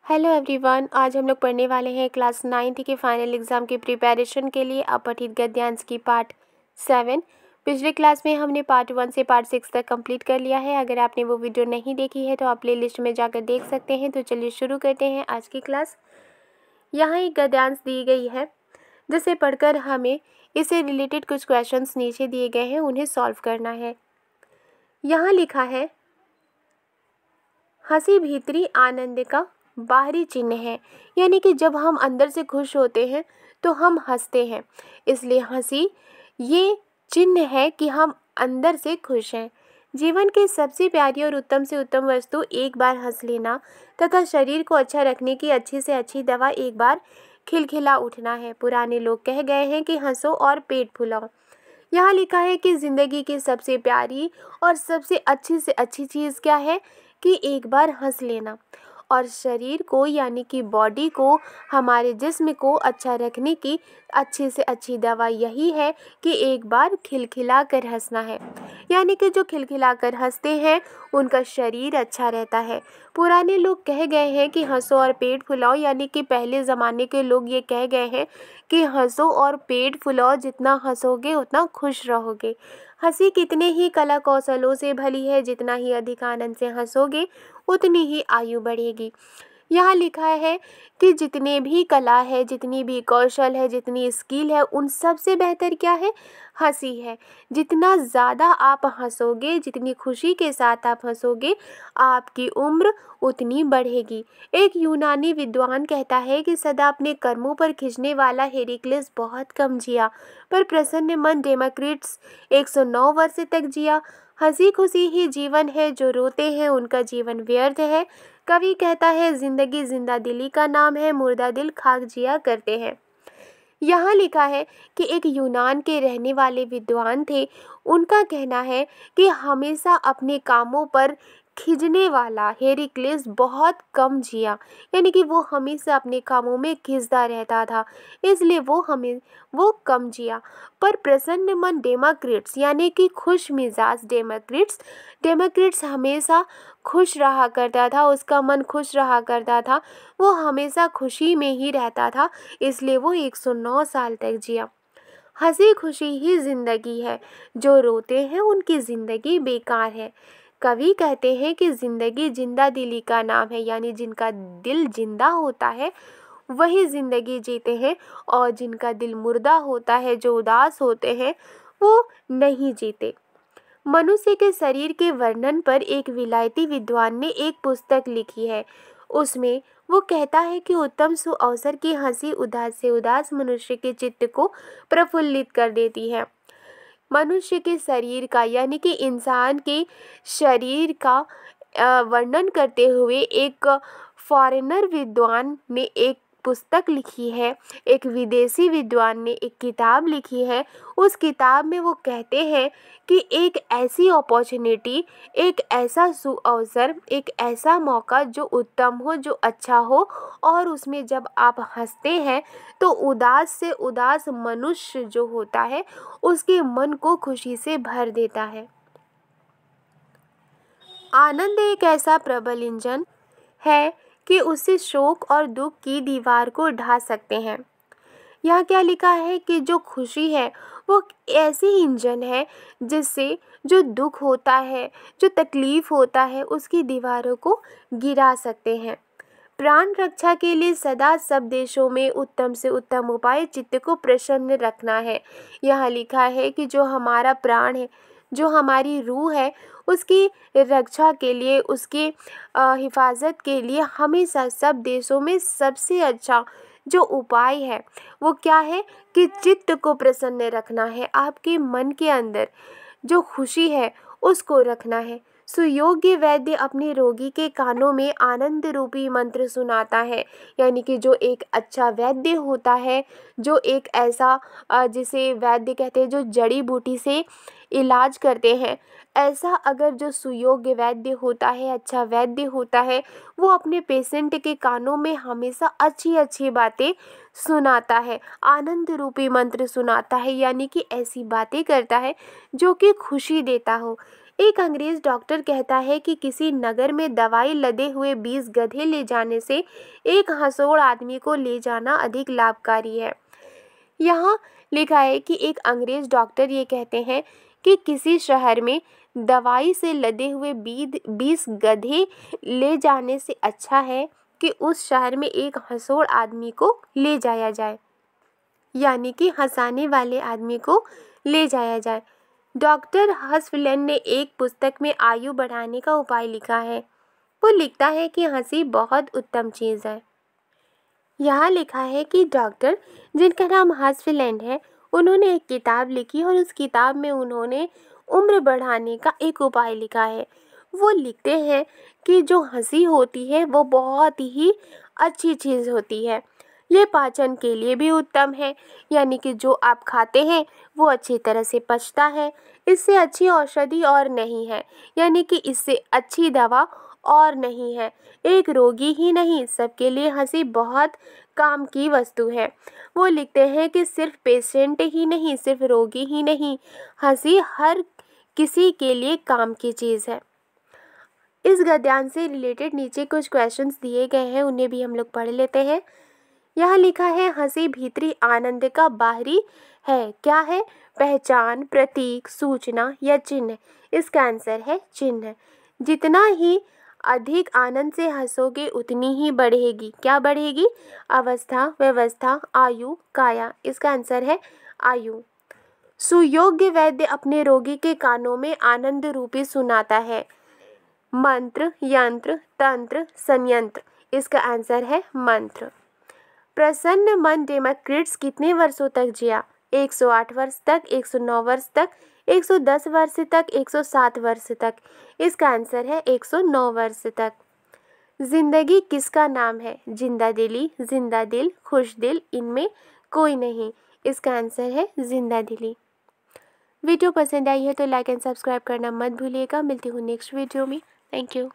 Hello everyone, आज हम लोग पढ़ने वाले हैं क्लास 9th के फाइनल एग्ज़ाम की प्रिपरेशन के लिए अपठित गद्यांश की पार्ट 7। पिछले क्लास में हमने पार्ट 1 से पार्ट 6 तक कंप्लीट कर लिया है। अगर आपने वो वीडियो नहीं देखी है तो आप प्ले लिस्ट में जाकर देख सकते हैं। तो चलिए शुरू करते हैं आज की क्लास। यहाँ एक गद्यांश दी गई है जिसे पढ़कर हमें इससे रिलेटेड कुछ क्वेश्चंस नीचे दिए गए हैं, उन्हें सॉल्व करना है। यहाँ लिखा है, हंसी भीतरी आनंद का बाहरी चिन्ह है। यानी कि जब हम अंदर से खुश होते हैं तो हम हंसते हैं, इसलिए हंसी ये चिन्ह है कि हम अंदर से खुश हैं। जीवन की सबसे प्यारी और उत्तम से उत्तम वस्तु एक बार हंस लेना तथा शरीर को अच्छा रखने की अच्छी से अच्छी दवा एक बार खिलखिला उठना है। पुराने लोग कह गए हैं कि हंसो और पेट फुलाओ। यहाँ लिखा है कि ज़िंदगी की सबसे प्यारी और सबसे अच्छी से अच्छी चीज़ क्या है कि एक बार हंस लेना, और शरीर को यानी कि बॉडी को, हमारे जिस्म को अच्छा रखने की अच्छी से अच्छी दवा यही है कि एक बार खिलखिला कर हंसना है। यानी कि जो खिलखिला कर हंसते हैं उनका शरीर अच्छा रहता है। पुराने लोग कह गए हैं कि हंसो और पेट फुलाओ, यानी कि पहले ज़माने के लोग ये कह गए हैं कि हंसो और पेट फुलाओ, जितना हंसोगे उतना खुश रहोगे। हंसी कितने ही कला कौशलों से भली है, जितना ही अधिक आनंद से हंसोगे उतनी ही आयु बढ़ेगी। यहाँ लिखा है कि जितने भी कला है, जितनी भी कौशल है, जितनी स्किल है, उन सब से बेहतर क्या है? हंसी है। जितना ज़्यादा आप हंसोगे, जितनी खुशी के साथ आप हंसोगे, आपकी उम्र उतनी बढ़ेगी। एक यूनानी विद्वान कहता है कि सदा अपने कर्मों पर खिंचने वाला हेराक्लिस बहुत कम जिया, पर प्रसन्न मन डेमोक्रिटस 109 वर्ष तक जिया। हंसी खुशी ही जीवन है, जो रोते हैं उनका जीवन व्यर्थ है। कवि कहता है, जिंदगी जिंदा दिली का नाम है, मुर्दा दिल खाक जिया करते हैं। यहाँ लिखा है कि एक यूनान के रहने वाले विद्वान थे। उनका कहना है कि हमेशा अपने कामों पर खिंचने वाला हेराक्लिस बहुत कम जिया, यानी कि वो हमेशा अपने कामों में खिंचता रहता था, इसलिए वो कम जिया। पर प्रसन्न मन डेमोक्रिटस यानी कि खुश मिजाज डेमोक्रिटस हमेशा खुश रहा करता था, उसका मन खुश रहा करता था, वो हमेशा खुशी में ही रहता था, इसलिए वो 109 साल तक जिया। हंसी खुशी ही जिंदगी है, जो रोते हैं उनकी जिंदगी बेकार है। कवि कहते हैं कि जिंदगी जिंदा दिली का नाम है, यानी जिनका दिल जिंदा होता है वही जिंदगी जीते हैं, और जिनका दिल मुर्दा होता है, जो उदास होते हैं, वो नहीं जीते। मनुष्य के शरीर के वर्णन पर एक विलायती विद्वान ने एक पुस्तक लिखी है। उसमें वो कहता है कि उत्तम सुअवसर की हंसी उदास से उदास मनुष्य के चित्त को प्रफुल्लित कर देती है। मनुष्य के शरीर का यानी कि इंसान के शरीर का वर्णन करते हुए एक फॉरेनर विद्वान ने एक पुस्तक लिखी है, एक विदेशी विद्वान ने एक किताब लिखी है। उस किताब में वो कहते हैं कि एक ऐसी अपॉर्चुनिटी, एक ऐसा सुअवसर, एक ऐसा मौका जो उत्तम हो, जो अच्छा हो, और उसमें जब आप हंसते हैं तो उदास से उदास मनुष्य जो होता है उसके मन को खुशी से भर देता है। आनंद एक ऐसा प्रबल इंजन है कि उससे शोक और दुख की दीवार को ढा सकते हैं। यहाँ क्या लिखा है कि जो खुशी है वो ऐसी इंजन है जिससे जो दुख होता है, जो तकलीफ होता है, उसकी दीवारों को गिरा सकते हैं। प्राण रक्षा के लिए सदा सब देशों में उत्तम से उत्तम उपाय चित्त को प्रसन्न रखना है। यहाँ लिखा है कि जो हमारा प्राण है, जो हमारी रूह है, उसकी रक्षा के लिए, उसकी हिफाजत के लिए हमेशा सब देशों में सबसे अच्छा जो उपाय है वो क्या है कि चित्त को प्रसन्न रखना है। आपके मन के अंदर जो खुशी है उसको रखना है। सुयोग्य वैद्य अपने रोगी के कानों में आनंद रूपी मंत्र सुनाता है, यानी कि जो एक अच्छा वैद्य होता है, जो एक ऐसा जिसे वैद्य कहते हैं, जो जड़ी बूटी से इलाज करते हैं, ऐसा अगर जो सुयोग्य वैद्य होता है, अच्छा वैद्य होता है, वो अपने पेशेंट के कानों में हमेशा अच्छी अच्छी बातें सुनाता है, आनंद रूपी मंत्र सुनाता है, यानी कि ऐसी बातें करता है जो कि खुशी देता हो। एक अंग्रेज डॉक्टर कहता है कि किसी नगर में दवाई लदे हुए 20 गधे ले जाने से एक हंसोड़ आदमी को ले जाना अधिक लाभकारी है। यहाँ लिखा है कि एक अंग्रेज डॉक्टर ये कहते हैं कि किसी शहर में दवाई से लदे हुए 20 गधे ले जाने से अच्छा है कि उस शहर में एक हंसोड़ आदमी को ले जाया जाए, यानी कि हंसाने वाले आदमी को ले जाया जाए। डॉक्टर हसफिलन ने एक पुस्तक में आयु बढ़ाने का उपाय लिखा है। वो लिखता है कि हंसी बहुत उत्तम चीज़ है। यहाँ लिखा है कि डॉक्टर, जिनका नाम हसफिलन है, उन्होंने एक किताब लिखी और उस किताब में उन्होंने उम्र बढ़ाने का एक उपाय लिखा है। वो लिखते हैं कि जो हंसी होती है वो बहुत ही अच्छी चीज़ होती है। ये पाचन के लिए भी उत्तम है, यानी कि जो आप खाते हैं वो अच्छी तरह से पचता है। इससे अच्छी औषधि और नहीं है, यानी कि इससे अच्छी दवा और नहीं है। एक रोगी ही नहीं, सबके लिए हंसी बहुत काम की वस्तु है। वो लिखते हैं कि सिर्फ पेशेंट ही नहीं, सिर्फ रोगी ही नहीं, हंसी हर किसी के लिए काम की चीज़ है। इस गद्यांश से रिलेटेड नीचे कुछ क्वेश्चंस दिए गए हैं, उन्हें भी हम लोग पढ़ लेते हैं। यहाँ लिखा है, हंसी भीतरी आनंद का बाहरी है। क्या है? पहचान, प्रतीक, सूचना या चिन्ह। इसका आंसर है चिन्ह। जितना ही अधिक आनंद से हंसोगे उतनी ही बढ़ेगी। क्या बढ़ेगी? अवस्था, व्यवस्था, आयु, काया। इसका आंसर है आयु। सुयोग्य वैद्य अपने रोगी के कानों में आनंद रूपी सुनाता है। मंत्र, यंत्र, तंत्र, संयंत्र। इसका आंसर है मंत्र। प्रसन्न मन डेमोक्रिटस कितने वर्षों तक जिया? 108 वर्ष तक, 109 वर्ष तक, 110 वर्ष तक, 107 वर्ष तक। इसका आंसर है 109 वर्ष तक। जिंदगी किसका नाम है? जिंदा दिली, जिंदा दिल, खुश दिल, इनमें कोई नहीं। इसका आंसर है जिंदा दिली। वीडियो पसंद आई है तो लाइक एंड सब्सक्राइब करना मत भूलिएगा। मिलती हूँ नेक्स्ट वीडियो में। Thank you.